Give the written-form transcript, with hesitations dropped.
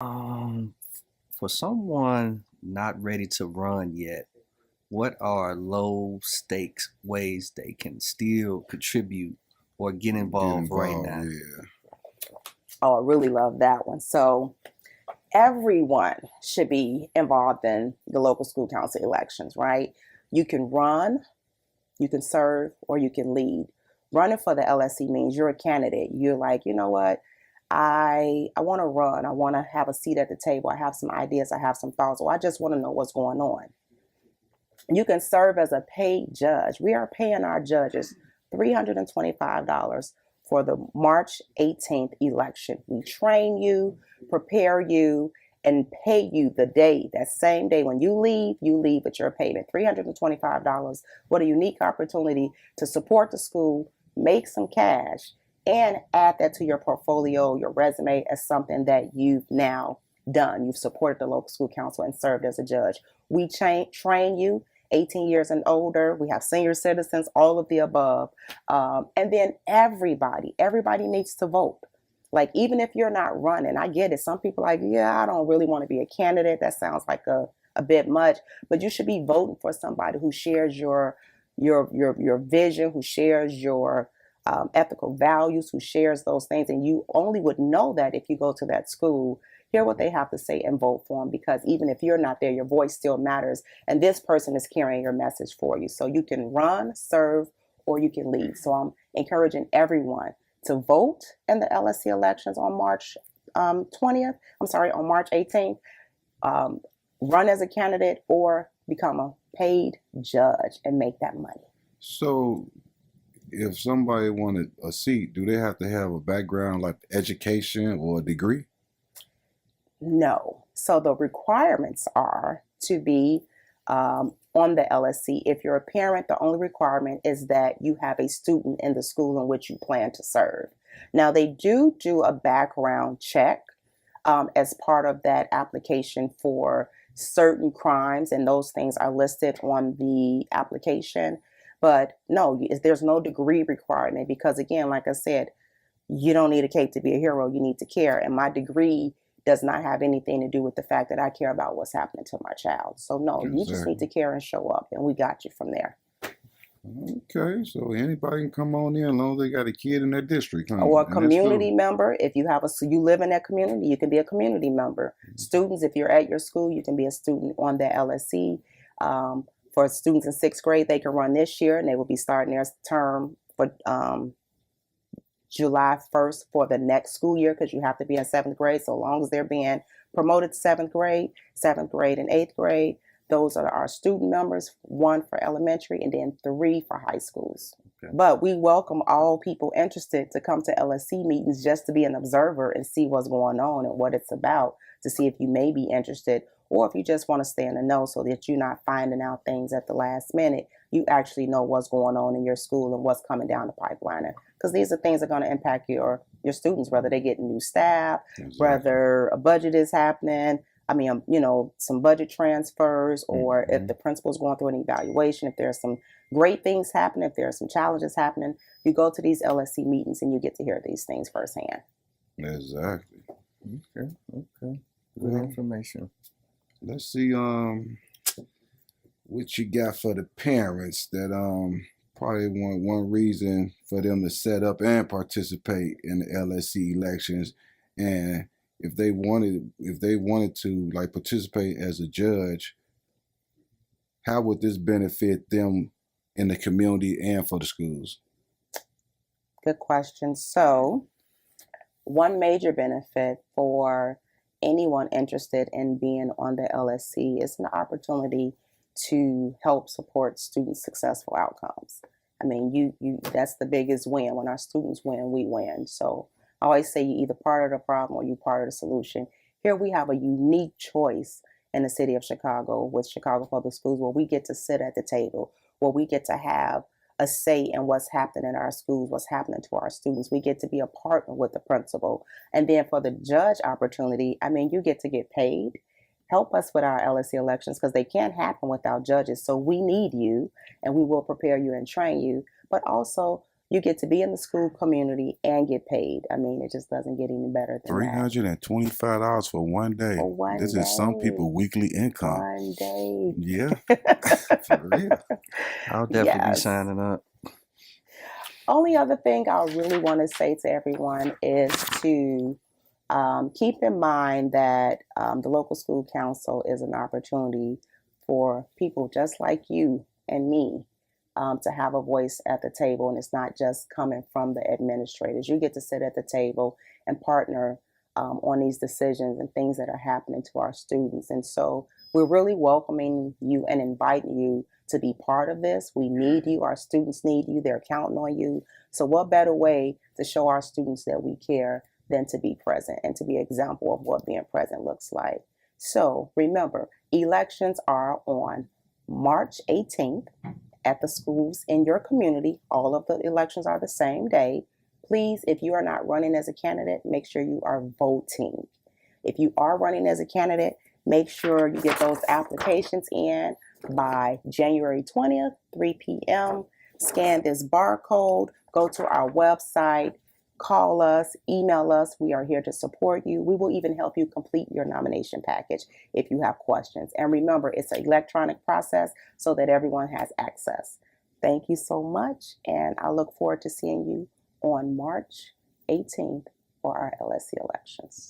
Um, for someone not ready to run yet, what are low stakes ways they can still contribute or get Get involved right involved, now? yeah. Oh, I really love that one. So everyone should be involved in the local school council elections, right? You can run, you can serve, or you can lead. Running for the LSC means you're a candidate. You're like, you know what? I want to run. I want to have a seat at the table. I have some ideas. I have some thoughts. Or I just want to know what's going on. You can serve as a paid judge. We are paying our judges $325 for the March 18th election. We train you, prepare you, and pay you the day, that same day when you leave with your payment. $325. What a unique opportunity to support the school, make some cash, and add that to your portfolio, your resume as something that you've now done. You've supported the local school council and served as a judge. We train you 18 years and older. We have senior citizens, all of the above. And then everybody needs to vote. Like, even if you're not running, I get it. Some people are like, yeah, I don't really want to be a candidate. That sounds like a bit much, but you should be voting for somebody who shares your vision, who shares your ethical values, who shares those things. And you only would know that if you go to that school, hear what they have to say, and vote for them, because even if you're not there, your voice still matters, and this person is carrying your message for you. So you can run, serve, or you can lead. So I'm encouraging everyone to vote in the LSC elections on March 20th. I'm sorry, on March 18th. Um, Run as a candidate or become a paid judge and make that money. So if somebody wanted a seat, do they have to have a background like education or a degree? No. So the requirements are to be on the LSC. If you're a parent, the only requirement is that you have a student in the school in which you plan to serve. Now, they do a background check as part of that application for certain crimes, and those things are listed on the application. But no, there's no degree requirement because, again, like I said, you don't need a cape to be a hero. You need to care. And my degree does not have anything to do with the fact that I care about what's happening to my child. So no, you just need to Exactly. care and show up, and we got you from there. Okay, so anybody can come on in as long as they got a kid in their district, huh? Or a In that school. community member, if you have you live in that community, you can be a community member. Students, if you're at your school, you can be a student on the LSC. For students in sixth grade, they can run this year, and they will be starting their term for July 1st for the next school year, because you have to be in seventh grade. So long as they're being promoted to seventh grade and eighth grade, those are our student members, one for elementary and then three for high schools. Okay. But we welcome all people interested to come to LSC meetings just to be an observer and see what's going on and what it's about, to see if you may be interested, or if you just want to stay in the know so that you're not finding out things at the last minute. You actually know what's going on in your school and what's coming down the pipeline. Because these are things that are going to impact your students, whether they're getting new staff, Exactly. whether a budget is happening. I mean, some budget transfers, or if Hmm. the principal's going through an evaluation, if there's some great things happening, if there are some challenges happening, you go to these LSC meetings and you get to hear these things firsthand. Exactly. Okay, okay. Good Well, information. let's see what you got for the parents that probably one reason for them to set up and participate in the LSC elections, and if they wanted to like participate as a judge, how would this benefit them in the community and for the schools? Good question. So, one major benefit for anyone interested in being on the LSC is an opportunity to help support students' successful outcomes. I mean, you that's the biggest win. When our students win, we win. So I always say you either part of the problem or you part of the solution. Here we have a unique choice in the city of Chicago with Chicago Public Schools, where we get to sit at the table, where we get to have a say in what's happening in our schools, what's happening to our students. We get to be a partner with the principal. And then for the judge opportunity, I mean, you get to get paid. Help us with our LSC elections, because they can't happen without judges. So we need you, and we will prepare you and train you. But also, You get to be in the school community and get paid. I mean, it just doesn't get any better than that. $325 for one day. For one This day. is some people weekly income. One day. Yeah, for real. I'll definitely be Yes. signing up. Only other thing I really want to say to everyone is to keep in mind that the local school council is an opportunity for people just like you and me to have a voice at the table. And it's not just coming from the administrators. You get to sit at the table and partner on these decisions and things that are happening to our students. And so we're really welcoming you and inviting you to be part of this. We need you. Our students need you. They're counting on you. So what better way to show our students that we care than to be present and to be an example of what being present looks like. So remember, elections are on March 18th at the schools in your community. All of the elections are the same day. Please, if you are not running as a candidate, make sure you are voting. If you are running as a candidate, make sure you get those applications in by January 20th, 3 p.m. Scan this barcode, go to our website, call us, email us. We are here to support you. We will even help you complete your nomination package if you have questions. And remember, it's an electronic process so that everyone has access. Thank you so much, and I look forward to seeing you on March 18th for our LSC elections.